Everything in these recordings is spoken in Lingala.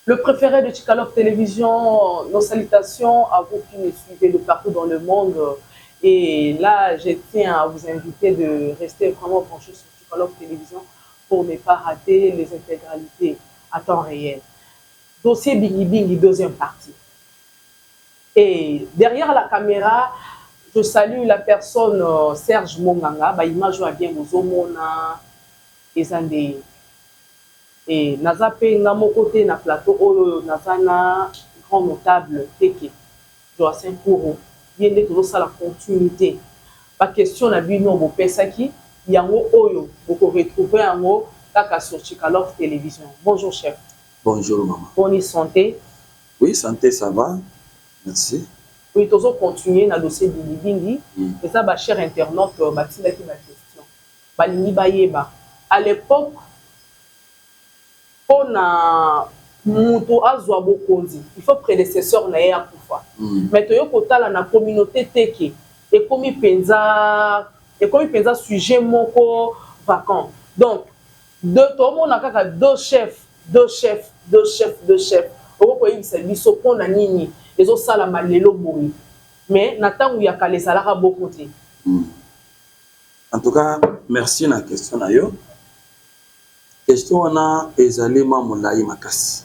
Le préféré de Tchikalov Télévision, nos salutations à vous qui nous suivez de partout dans le monde. Et là, je tiens à vous inviter de rester vraiment branchés sur Tchikalov Télévision pour ne pas rater les intégralités à temps réel. Dossier Bingi Bingi, deuxième partie. Et derrière la caméra, je salue la personne Serge Monganga, image à bien Mozomona, et Zandé. Et naza pe nga moko te na plateau oyo naza na grand notable Teke Joacin Kouro yende tozo la continuité ba question na bino bo pesaki yango oyo boko retrouver yango kaka sur Tchikalov Télévision. Bonjour chef. Bonjour maman. Bonne santé. Oui, santé ça va. Merci. Oui, tozo continuer na dossier Bingi Bingi. Et ça ba cher internaute batinda ki ba question. Balingi bayeba. À l'époque on a muto azwa bokonzi, il faut prédécesseur na ya kufa. Mais toyo kotala na communauté Teke et komi penza sujet moko vacant. Donc deux to mona kaka deux chefs. Oko ko yibisa biso pona nini ezo sala malelo boyi. Mais na tangu ya kale salaka beaucoup te. En tout cas, merci na question na yo. Question wana ezali mamulayi makasi.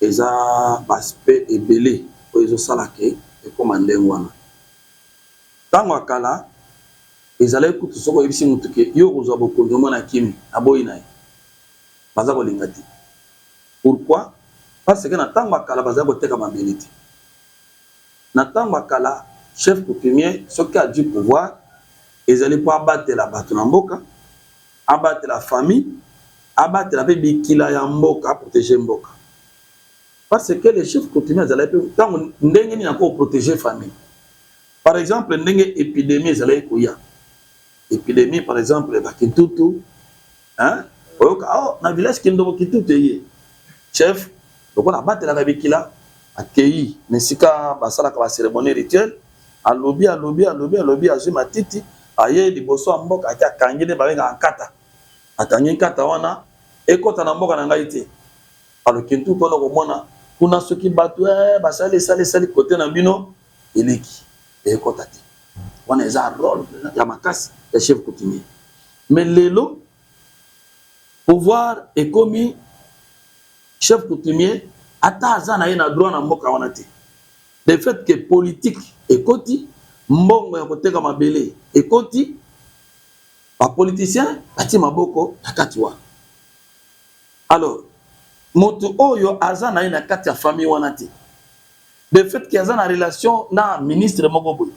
Eza aspect ebele o ezo salake e komande wana. Tango akala ezali kutu soko ebisi mutuke yo kozwa bokonzi mona kimi aboyi na ye. Baza ko lingati. Pourquoi? Parce que na tango akala baza ko teka mabele ti. Na tango akala chef coutumier soki a du pouvoir ezali po abattre la bato na mboka, abattre la famille, abattre la bikila ya mboka, protéger mboka. Parce que les chefs coutumiers allaient tant ndenge ni encore protéger famille. Par exemple, ndenge épidémie allaient koya. Épidémie par exemple ba Kintutu, hein? Oh, na village Kindobo Kintutu yé. Chef, donc on abattre la bikila accueilli, nesika basala ka cérémonie rituelle, alobi azuma titi, aye liboso mboka aka kangine ba benga nkata. Atangi nkata wana ekota na mboka na ngai te. Alors Kintutu tona komona kuna soki batu basali côté na bino eleki ekota te. Wana eza rôle ya makasi ya chef coutumier. Mais lelo pouvoir ekomi chef coutumier ata azana ye na droit na mboka wana te. Le fait que politique ekoti mbongo ya koteka mabele ekoti ba politicien bati maboko nakati wa. Alors moto oyo azana na kati ya famille wana te. Le fait que azana relation na ministre moko boy,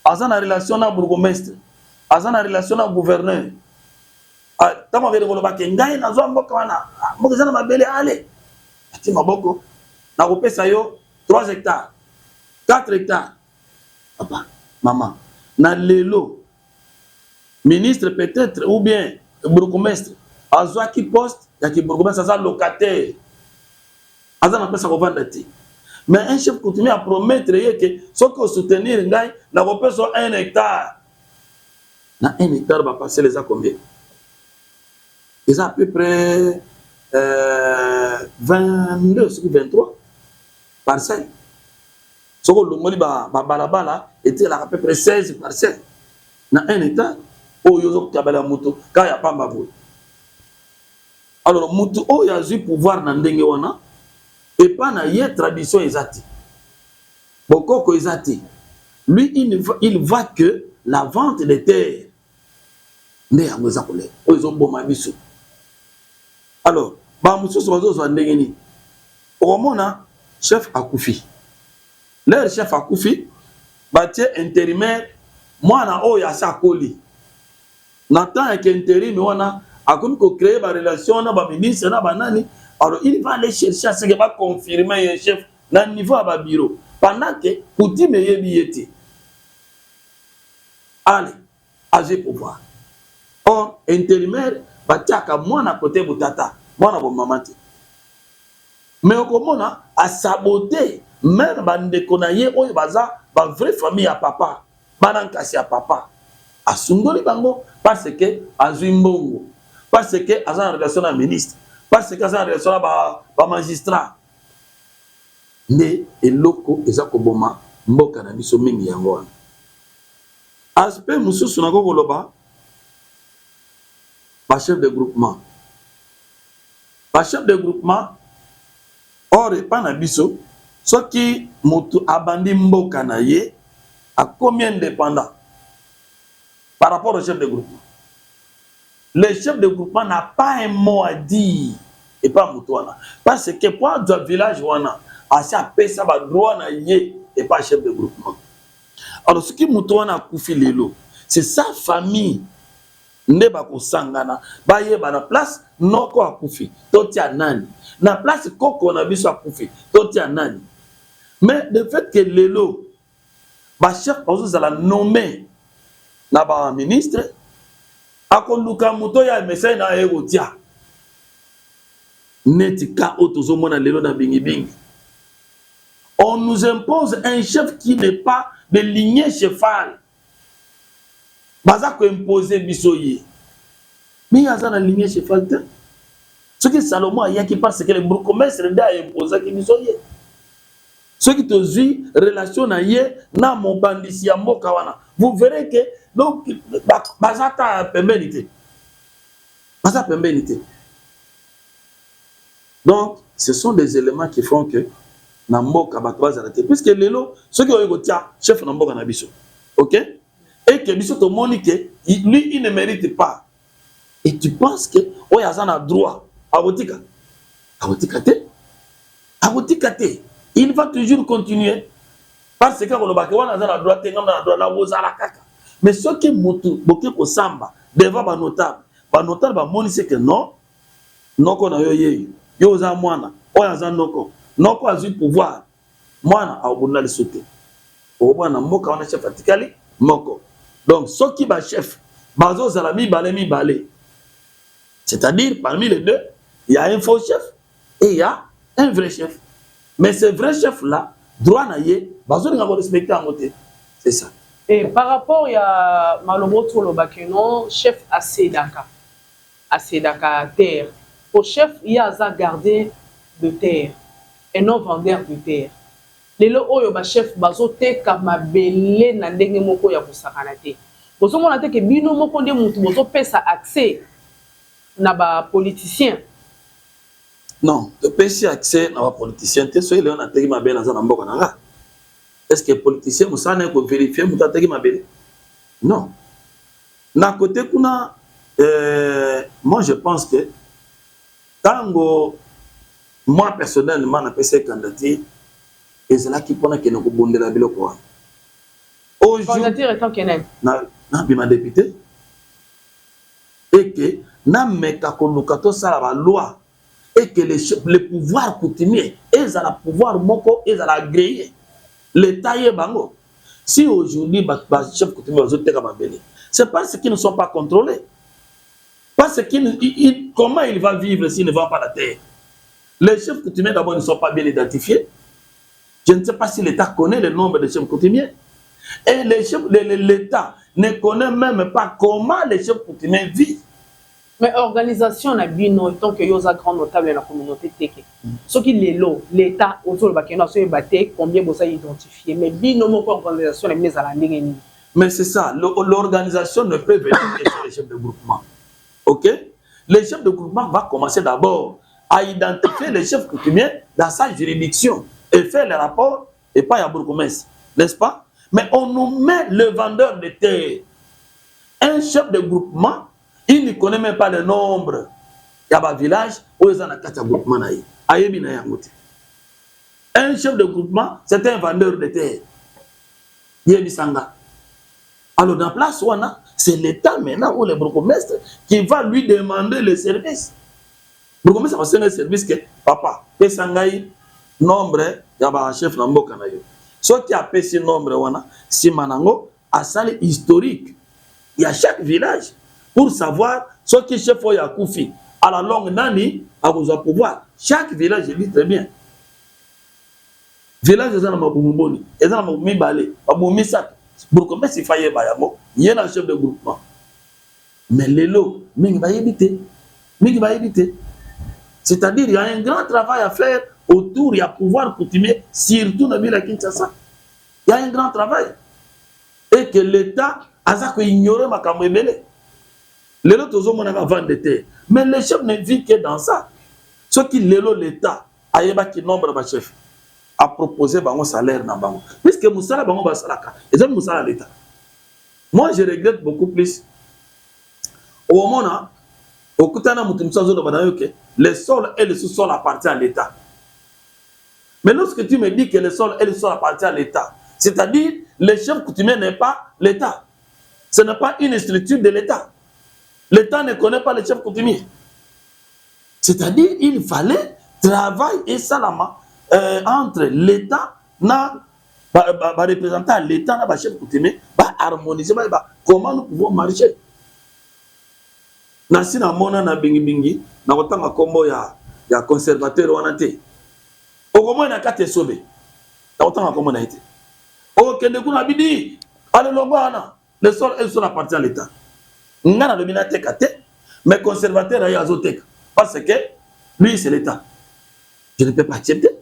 azana relation na bourgmestre, azana relation na gouverneur. Tama vele koloba ke ngai nazwa mboka wana mboka zana mabele ale bati maboko na kopesa yo 3 hectares 4 hectares. Papa maman na lelo ministre peut-être ou bien bourgmestre azwa ki poste ya ki bourgmestre aza locataire aza na pesa kovanda te. Mais un chef coutumier a promettre que ce que soutenir ngai na kopesa 1 hectare. Na 1 hectare va passer les a combien? Ils ont à peu près 22 23 parcelles. Ce que l'on balabala était à peu près 16 parcelles. Na 1 hectare. Oh, yozo kabala mutu kaya pamba boy. Alors mutu oh ya zu pouvoir na ndenge wana et pas na ye tradition ezati. Bokoko ezati. Lui il va que la vente des terres. Nde ya ngoza kole. O ezo boma biso. Alors ba mususu bazo zo ndenge ni. Omona chef akufi. Leur chef akufi batie intérimaire mwana o ya sakoli. N'attend qu'intérim wana akomi ko créer ba relation na ba ministre na ba nani. Alors il va aller chercher à ce que va confirmer un chef na niveau à ba bureau pendant que coutume yebi yeti. Allez, age pouvoir. Or intérimaire batiaka mwana côté butata, mwana bo mamati. Mais okomona a saboter même bande konaye oyo baza ba vraie famille à papa, banankasi à papa. asundoli bango parce que azui mbongo, parce que aza en relation na ministre, parce que aza en relation na ba magistrat. Nde eloko eza koboma mboka na biso mingi yango wana. Aspect mususu na koloba ba chef de groupement. Ba chef de groupement or epa na biso soki motu abandi mboka na ye a combien indépendant par rapport au chef de groupement. Le chef de groupement n'a pas un mot à dire et pas moutouana. Parce que pour un village wana, à ça paie ça va droit na yé et pas chef de groupement. Alors ce qui moutouana a koufi lelo, c'est sa famille. Neba ko sangana, ba yeba na place noko a koufi, toti a nani. Na place koko na biso a koufi, toti a nani. Mais le fait que lelo, ba chef par exemple la nommer na ba ministre akoluka muto ya message na egotia netika otozo mona lelo na bingi bingi. On nous impose un chef qui n'est pas de lignée chefale. Baza ko imposer bisoye. Mais yaza na lignée chefale te. Ce que Salomon a qui parce que le bourgmestre a imposé qui bisoye. Ce qui te dit relation na ye na mon bandisi ya mboka wana. Vous verrez que donc bazata pembelité. Baza pembelité. Donc ce sont des éléments qui font que na mboka bato bazalate puisque lelo ceux qui ont tia chef na mboka na biso. OK? Et que biso to monique lui il ne mérite pas. Et tu penses que oyaza na droit à botika. A botika te. A botika te. Il va toujours continuer parce que on va wana za na droit te ngam na droit la wozala kaka. Mais ce qui mutu boke ko samba devant ba notable ba monise que non noko na yo yeyo yo za mwana oya za noko azu pouvoir mwana a obunda le sauter o bwana mboka wana chef atikali moko. Donc ce qui ba chef bazo zala mi balé, c'est-à-dire parmi les deux il y a un faux chef et il y a un vrai chef. Mais ce vrai chef là droit na ye bazo nga respecter en côté. C'est ça. Et par rapport à Malomoto Lobakeno, chef à Sedaka terre. Au chef, il y a un gardien de terre, un non vendeur de terre. Les lois ba chef bazote kamabele na ndenge moko ya kusakanate. Bozo mona te ke bino moko nde mutu bozo pesa accès na ba politicien. Non, de pesa accès na ba politicien te so ile on ateki mabele na za na mboka nanga. Est-ce que les politiciens vont vérifier Non. D'un côté, moi je pense que quand moi personnellement, je suis candidat, et c'est là qui prend que nous avons la ville. Candidature étant qu'elle est député. Et que nous avons la loi. Et que les pouvoirs coutumiers, ils ont le pouvoir moko, ils ont agréé. L'État est bango. Si aujourd'hui, les chefs coutumiers c'est parce qu'ils ne sont pas contrôlés. Parce comment il va vivre s'il ne vend pas la terre? Les chefs coutumiers d'abord ne sont pas bien identifiés. Je ne sais pas si l'État connaît le nombre de chefs coutumiers. Et l'État ne connaît même pas comment les chefs coutumiers vivent. Mais organisation na bino tant que yoza grand notable dans la communauté teke. Ce qui les lots, l'État autour de bakeno so baté combien vous avez identifié mais bino mon organisation la mise à la ligne. Mais c'est ça, l'organisation ne peut venir que sur les chefs de groupement. OK? Les chefs de groupement vont commencer d'abord à identifier les chefs coutumiers dans sa juridiction et faire les rapports et pas à bourgmestre, n'est-ce pas? Mais on nous met le vendeur de terre. Un chef de groupement il ne connaît même pas le nombre. Il y a un village où il y a un groupement. Un chef de groupement, c'est un vendeur de terre. Alors, dans la place où on a, c'est l'État maintenant ou le bourgmestre qui va lui demander le service. Le bourgmestre va faire un service que papa, Pessangaï, nombre, il y a un chef dans le ce qui a fait ce nombre, c'est Manango, à salle historique. Il y a chaque village. Pour savoir ce qui chef a Koufi. À la longue, Nani a besoin de pouvoir. Chaque village, je dis très bien. Village, ils ont un Maboumouni, ils ont un Mibale, Maboumissak. Bourgmestre si faye bayamo, il y a un chef de groupement. Mais l'élo, mingi va éviter. C'est-à-dire il y a un grand travail à faire autour, il y a pouvoir coutumier, surtout dans la Kinshasa. Il y a un grand travail. Et que l'État a ignoré ma camébélé. L'élo toujours mon avant de terre. Mais le chef ne vit que dans ça. Ce qui l'État a qui nombre de chefs a proposé un salaire dans bango. Puisque Moussala bango ba salaka. Et ça Moussala l'État. Moi je regrette beaucoup plus. Au moment où le sol et le sous-sol appartiennent à l'État. Mais lorsque tu me dis que le sol et le sous-sol appartiennent à l'État, c'est-à-dire le chef coutumier n'est pas l'État. Ce n'est pas une structure de l'État. L'État ne connaît pas le chef coutumier. C'est-à-dire il fallait travailler et salama entre l'État na représentant l'État na chef coutumier, harmoniser comment nous pouvons marcher. Nasi na mona na bingi na kotanga kombo ya conservateur wana te. Okomo na kate sobe. Na kotanga kombo na ite. O kende kuna bidi ale longwana le sol et sur la partie à l'État. Ngana domina te kate mais conservateur ayo azoteka parce que lui c'est l'État. Je ne peux pas accepter.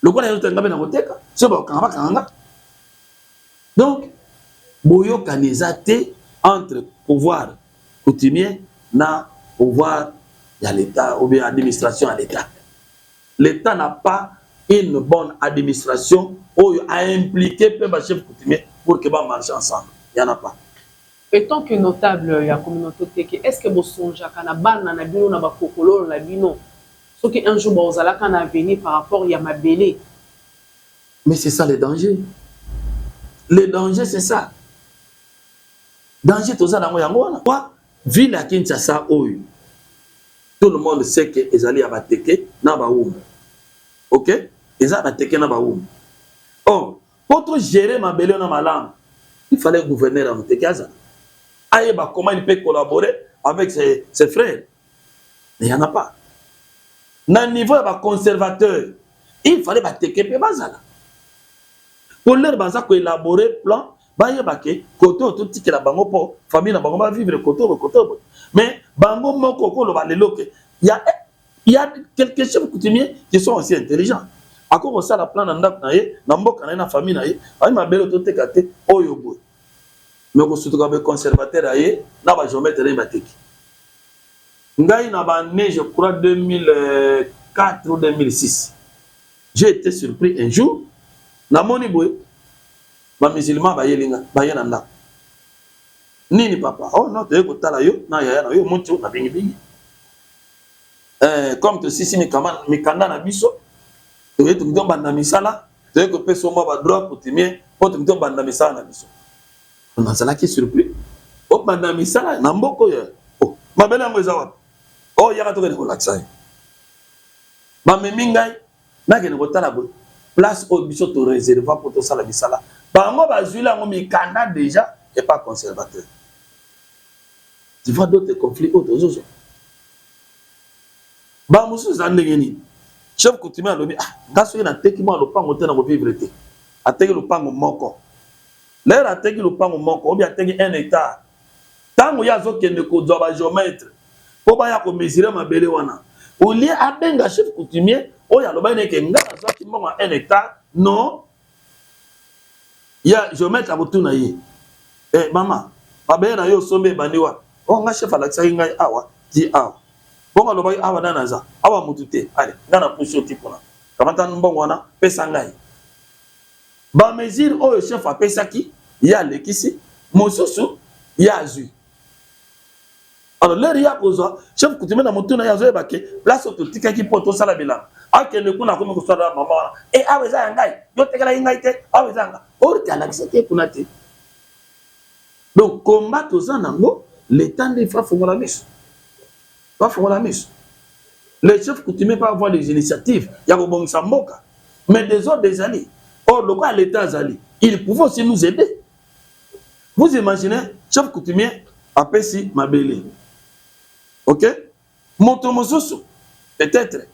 Le quoi ayo tenga na koteka so ba kanga kanga. Donc boyo kanizate entre pouvoir coutumier na pouvoir à l'État ou bien administration à l'État. L'État n'a pas une bonne administration ou à impliquer le chef coutumier pour que va marcher ensemble. Il n'y en a pas. Et tant que notable il y a communauté, est-ce que vous songez à la banne na bino na ba kokolo na bino ce qui un jour vous allez quand venir par rapport il y a ma belé. Mais c'est ça le danger. Le danger c'est ça. Danger tout ça dans yango wana. Ville à Kinshasa, tout le monde sait que Ezali a bateke na baoum. Ok? Ezali a bateke na baoum. Or, pour gérer ma belle na ma langue, il fallait gouverner à Mutekaza. Aïeba, comment il peut collaborer avec ses frères? Mais il n'y en a pas. Dans le niveau conservateur, il fallait bateke pe bazala. Pour leur baza ko élaborer plan. Koto tout tiki la bango po famille na bango va vivre koto mais bango moko ko lo ba leloke il y a quelques chefs coutumiers qui sont aussi intelligents ako ça la plan na ndako na ye na mboka na famille na ye ay mabelo to tekate oyo boy mais ko surtout ka be conservateur aye na ba géomètre na bateki ngai na ba né je crois 2004 ou 2006 j'ai été surpris un jour na moni boy ba musulman ba yelinga ba yena nini papa oh non te ko tala yo na ya na yo mutu na bingi comme te sisi mikanda na biso to yetu mto banda misala te ko peso mo ba droit coutumier po to mto banda misala na biso on a ça qui surpris o banda misala na mboko ya oh mabele ngo ezawa oh ya ka to ko laksa ba memingai na ke ko tala bo place au biso to réservé pour to sala misala. Bango bazula ngo mikanda déjà et pas conservateur. Tu vois d'autres conflits autres autres. Ba musu zandengeni. Chef coutumier alobi ah ngaso na teki mo lopango te na ko vivre te. Ateki lopango moko. L'air ateki lopango moko obi ateki 1 hectare. Tango ya zo kende ko zo ba géomètre. Po ba ya ko mesurer mabele wana. Au lieu abenga chef coutumier oya loba ne ke ngana zo ki mo 1 hectare non. Ya géomètre abotuna ye. Eh mama, babe na yo sombe bandiwa. Oh nga chef alakisa ngai awa, di awa. Bonga loba awa danaza, awa mutute. Allez, ngana pusho tipona. Kamata mbongo wana pesa ngai. Ba mesure oyo chef apesaki, ya lekisi, mosusu ya azui. Alors l'air ya kozwa, chef coutumier na mutuna ya zo ebake, place ototika ki poto sala bilan. Akende kuna komi ko sala mama wana. Eh awe za ngai, yo tekala ngai te, awe za ngai. Or tu as l'accepté pour la. Donc combattre aux anangos, l'État ne va pas la mise. Va faire la mise. Les chefs coutumiers peuvent avoir des initiatives. Il y a bon samboka, mais des autres des alliés. Or le quoi l'État zali, ils pouvaient aussi nous aider. Vous imaginez, chef coutumier appelle si mabele. Ok? Motomososo, peut-être.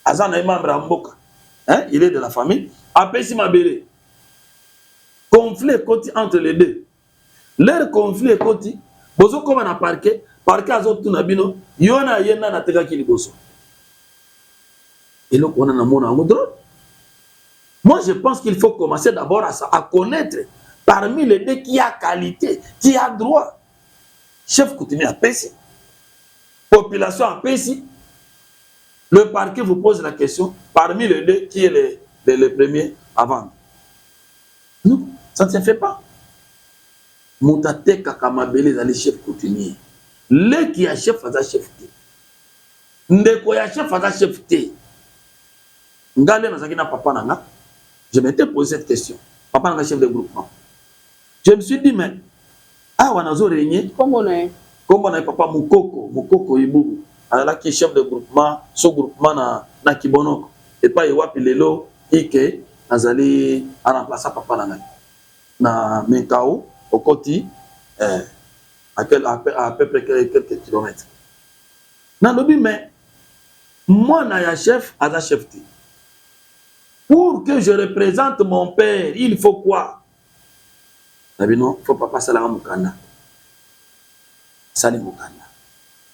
Azan est membre à Mboka. Hein? Il est de la famille. Appelle si mabele. conflit côté entre les deux. Leur conflit côté, bozo comme na parquet azotu na bino, yona yena na teka ki liboso. Et là on a na mona drôle. Moi je pense qu'il faut commencer d'abord à connaître parmi les deux qui a qualité, qui a droit. Chef coutumier à Pessi, population à Pessi. Le parquet vous pose la question, parmi les deux, qui est le premier à vendre? Non, ça ne se fait pas. Montate kakamabele dans les chefs coutumiers. Le qui a chef à chef. Ndeko ya chef à chef. Ngale na papa nanga. Je m'étais posé cette question. Papa nanga chef de groupement. Je me suis dit, mais ah, on a régné. Comment on est? Comme on a papa Mukoko Ibu. Alors qui est chef de groupement, ce groupement na Kibonoko. Et pas Iwapi Lelo, Ike, Azali, a remplacé papa nanga. Na Menkao, au côté, à peu près quelques kilomètres. Dans le but, mais moi, na chef, à la chef. Pour que je représente mon père, il faut quoi? Non, il ne faut pas passer à la Moukanda. Sali Moukanda.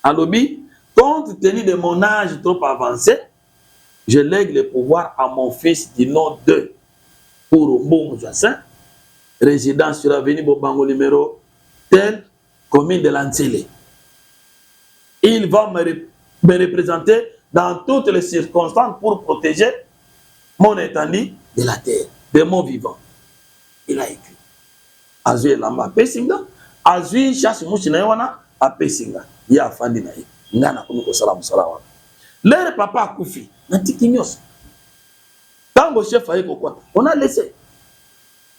En lobby, compte tenu de mon âge trop avancé, je lègue le pouvoir à mon fils du nom de pour Mbou Jassin, résident sur l'avenue Bobango numéro tel, commune de Lansele. Il va me représenter dans toutes les circonstances pour protéger mon étendue de la terre, de mon vivant. Il a écrit. Azui Lamba Pessinga, Azui Chasse Mouchinaïwana à Pessinga. Il y a Fandi Naï. Ngana Koumiko Salam Salawa. Leur papa Koufi, Nantikinios. Quand le chef a écrit quoi, on a laissé.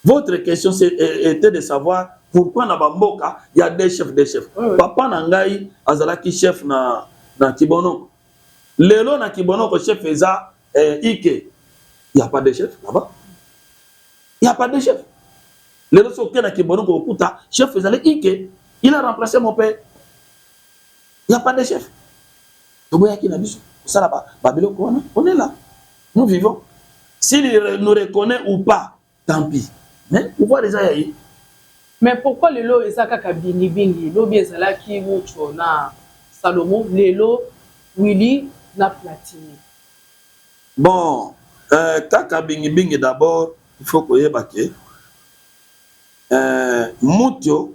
Votre question était de savoir pourquoi dans Bamboka, il y a des chefs, des chefs. Oui. Papa Nangaï, Azalaki chef na Kibonoko. Lelo na Kibonoko, chef Eza Ike. Il n'y a pas de chef là-bas. Il n'y a pas de chef. Lelo Soke na Kibonoko Okuta, chef Eza Ike. Il a remplacé mon père. Il n'y a pas de chef. On est là. Nous vivons. S'il nous reconnaît ou pas, tant pis. Mais pourquoi les aïe? Mais pourquoi le lot est à Kakabini Bingi, l'objet là qui moucho na Salomon, le lot Willy na Platini? Bon, Kakabini Bingi d'abord, il faut qu'on y ait Moutio,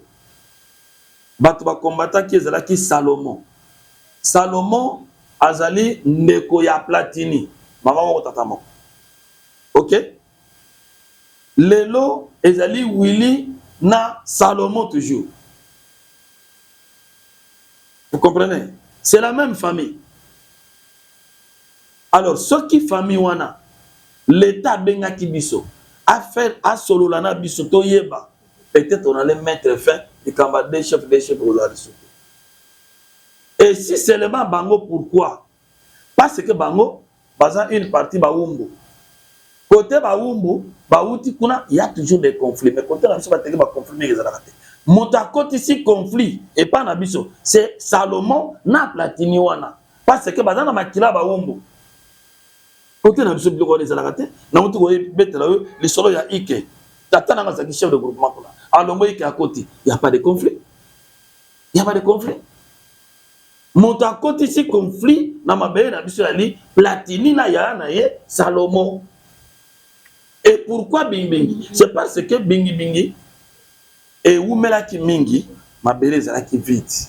Batba combattant qui est là qui Salomon. Salomon, Azali, Nekoya Platini. Maman, tatamo. Ok? Lelo, Ezali, Willy, na Salomon toujours. Vous comprenez? C'est la même famille. Alors, ce qui famille wana, l'État benga kibiso, a fait à Sololana biso to yeba. Peut-être on allait mettre fin et combattre des chefs pour la ressource. Et si seulement Bango, pourquoi? Parce que Bango, basant une partie Baoumbo. Côté Baoumbo, Baouti Kuna, il y a toujours des conflits. Mais côté Nabiso, il y a des conflits. Mota côté ici, conflit, et pas Nabiso, c'est Salomon na Platini wana. Parce que basant na Makila Baoumbo. Côté Nabiso, il y a des alagatés. Naouti les solos, il y a Ike. Tata n'a pas chef de groupement. Alors, moi, Ike à côté, il n'y a pas de conflit. Il n'y a pas de conflit. Monte à côté ici conflit na mabé na biso ali Platini na ya na ye Salomon. Et pourquoi Bingi? C'est parce que Bingi et Oumela ki mingi mabele zala ki vite.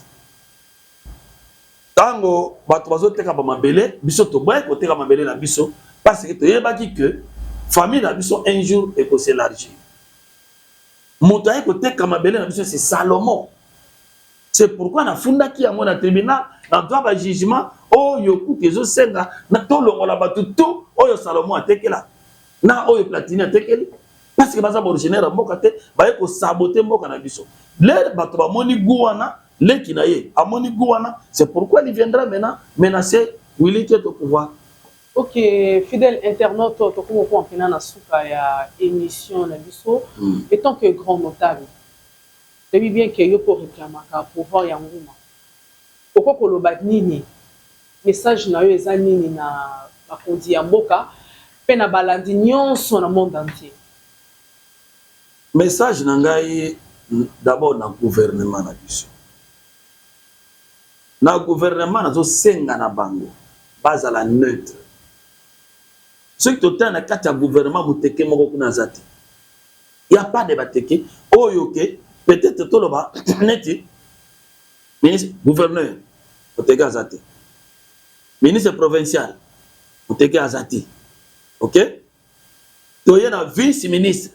Tango bato bazoteka ba mabele biso to boye ko teka mabele na biso parce que to yebaki que famille na biso un jour et ko s'élargir. Monte à côté ka mabele na biso c'est Salomon. C'est pourquoi na funda ki yango na tribunal dans droit jugement oh yoku kezo senga na to longola batu tout oyo Salomon atekela na oyo Platini atekeli parce que baza originaire mboka te ba ko saboter mboka na biso le bato ba moni guana le kinaye amoni guana c'est pourquoi il viendra maintenant menacer Willy qui est au pouvoir. Ok, fidèle internaute to ko ko mpena na suka ya émission na biso étant que grand notable. C'est bien que yo pour réclamer ka pouvoir ya nguma. Pourquoi ko loba nini message na yo eza nini na bakondi ya mboka pe na balandi nyonso na monde entier. message nangai d'abord na gouvernement na biso. Na gouvernement nazo senga na bango base à la neutre. Ce qui total na kati ya gouvernement muteke moko kuna zati. Il y a pas de bateke oyoke peut-être toloba neti ministre gouverneur muteke azati. Ministre provincial muteke azati. OK? Toye na vice ministre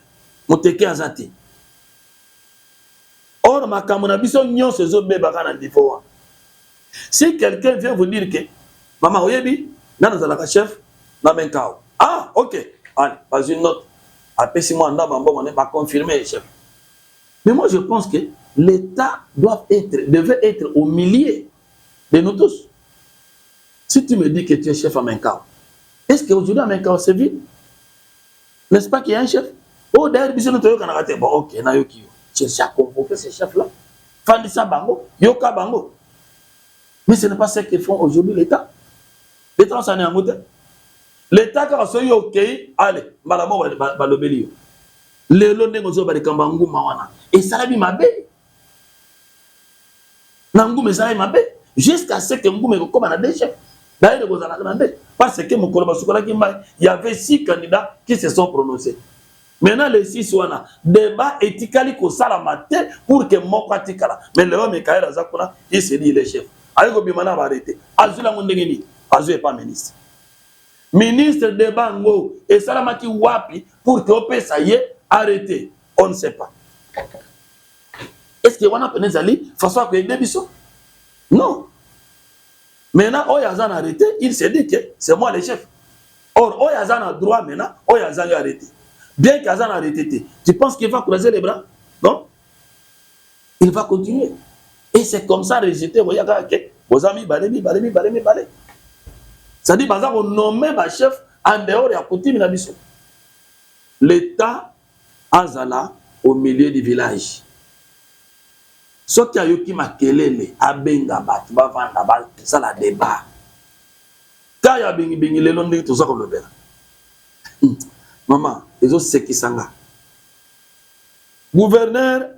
muteke azati. Or makambo na biso nyonso ezobebaka na niveau. Si quelqu'un vient vous dire que maman oyebi na nazalaka chef na menkao. Ah, OK. Allez, pas une note. Après 6 mois, on n'est pas confirmé, chef. Mais moi, je pense que l'État devait être au milieu de nous tous. Si tu me dis que tu es chef à Menkao, est-ce qu'aujourd'hui à Menkao, c'est vide? N'est-ce pas qu'il y a un chef? Oh, d'ailleurs, bon, OK, na yoki. Cherchez à convoquer ces chefs-là. Fandissa Bango, Yoka Bango. Mais ce n'est pas ce que font aujourd'hui l'État. L'État, ça n'est en mode. L'État, quand on est OK, allez, malamo balobeli. Le londe ngozo balikamba nguma wana. Et ça labi mabe. Nangume ça labi mabe. Jusqu'à ce que nguma comme on a des chefs. D'ailleurs, vous en avez parce que mon collègue il y avait 6 candidats qui se sont prononcés. Maintenant, les 6 wana débat éthiquement ko sala matin pour que moko atikala. Mais le homme Mikaël Azakuna, il s'est dit les chefs. Ayoko bimana va arrêter. Azula ngondengeni, Azu est pas ministre. Ministre de Bango et Salamaki Wapi pour que l'OP ça y est arrêté. On ne sait pas. Est-ce que Wana Penezali façon que Debiso? Non. Maintenant, Oyazan arrêté, il s'est dit que c'est moi le chef. Or, Oyazan a droit maintenant, Oyazan est arrêté. Bien qu'Azan a arrêté, tu penses qu'il va croiser les bras? Non. Il va continuer. Et c'est comme ça, rejeté, vos amis, balé. Ça dit, par exemple, on nomme un chef en dehors de la coutume. L'État azala au milieu du village. Ce qui a eu qui m'a kelele, abenga bat, bavanda bat, ça la débat. Quand il y a bengi le long de tout ça comme le père. Maman, les autres c'est qui sanga. Gouverneur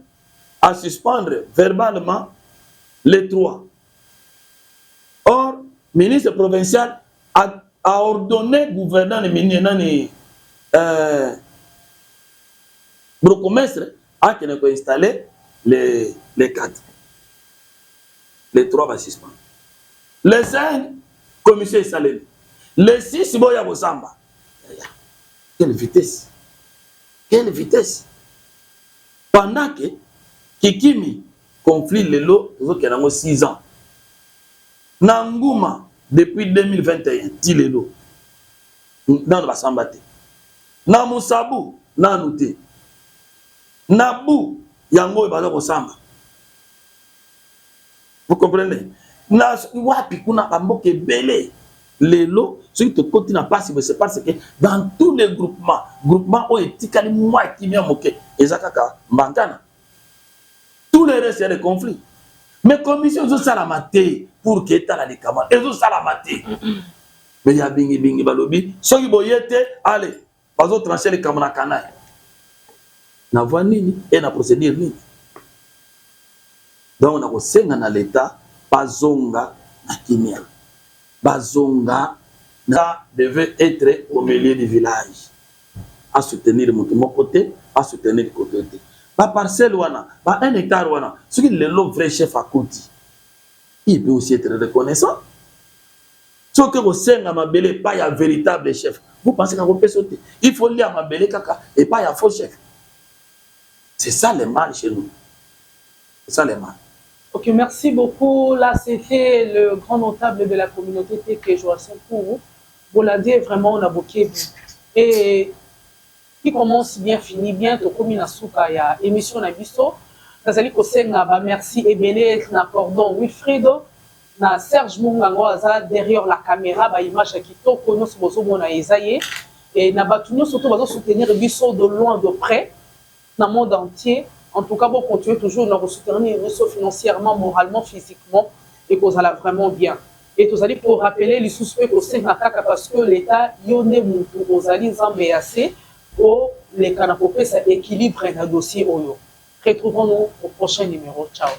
à suspendre verbalement les 3. Or, ministre provincial a ordonné gouverneur et bourgmestre à qu'il ait installé les 4. Les 3 va suspendre. Les 5, commissaire installé. Les 6, boya bosamba. Quelle vitesse! Quelle vitesse! Pendant que Kikimi conflit le lot, il y a 6 ans. Nanguma, depuis 2021, Tilelo, dans le Sambate. Namusabu, Nanute. Nabu, Yango et Balo Samba. Vous comprenez? Wapi kuna amboke belé. Les lots, ceux qui te continuent à passer, c'est parce que dans tous les groupements où est moi qui m'y a moqué, et Zakaka, Mbantana, tous les restes, il y a des conflits. Mais commission, ils ont ça la maté pour que l'État les camarades. Ils ont ça la maté. Mais il y a bingi balobi. Ceux qui boyete, allez, pas autres trancher les camarades canailles. Na voix nini et na procédure nini. Donc on a aussi dans l'État, pas zonga na kimia. Bazonga devait être au milieu du village, à soutenir mon côté, à soutenir le côté. Pas parcelle wana, pas 1 hectare wana, ce qui est le vrai chef à côté, il peut aussi être reconnaissant. Ce que vous savez à Mabélé, pas un véritable chef. Vous pensez qu'on peut sauter? Il faut lire à Mabélé kaka et pas un faux chef. C'est ça le mal chez nous. C'est ça le mal. Ok, merci beaucoup. Là, c'était le grand notable de la communauté TK Joachim Kourou. Bolade, vraiment, on a beaucoup. Et qui commence bien, finit bien, to comme na souka ya émission na biso. Nazali kosenga ba merci ebele na cordon Wilfredo na Serge Mungango aza derrière la caméra ba image ya kitoko nyonso bozo mona ezaye et na batu nyonso to bazo soutenir biso de loin de près dans le monde entier. En tout cas, vous continuez toujours à soutenir financièrement, moralement, physiquement, et que vous allez vraiment bien. Et vous allez pour rappeler les suspects au sein parce que l'État, il y a des gens qui ont les canapés, ça équilibre un dossier Oyo. Retrouvons-nous au prochain numéro. Ciao.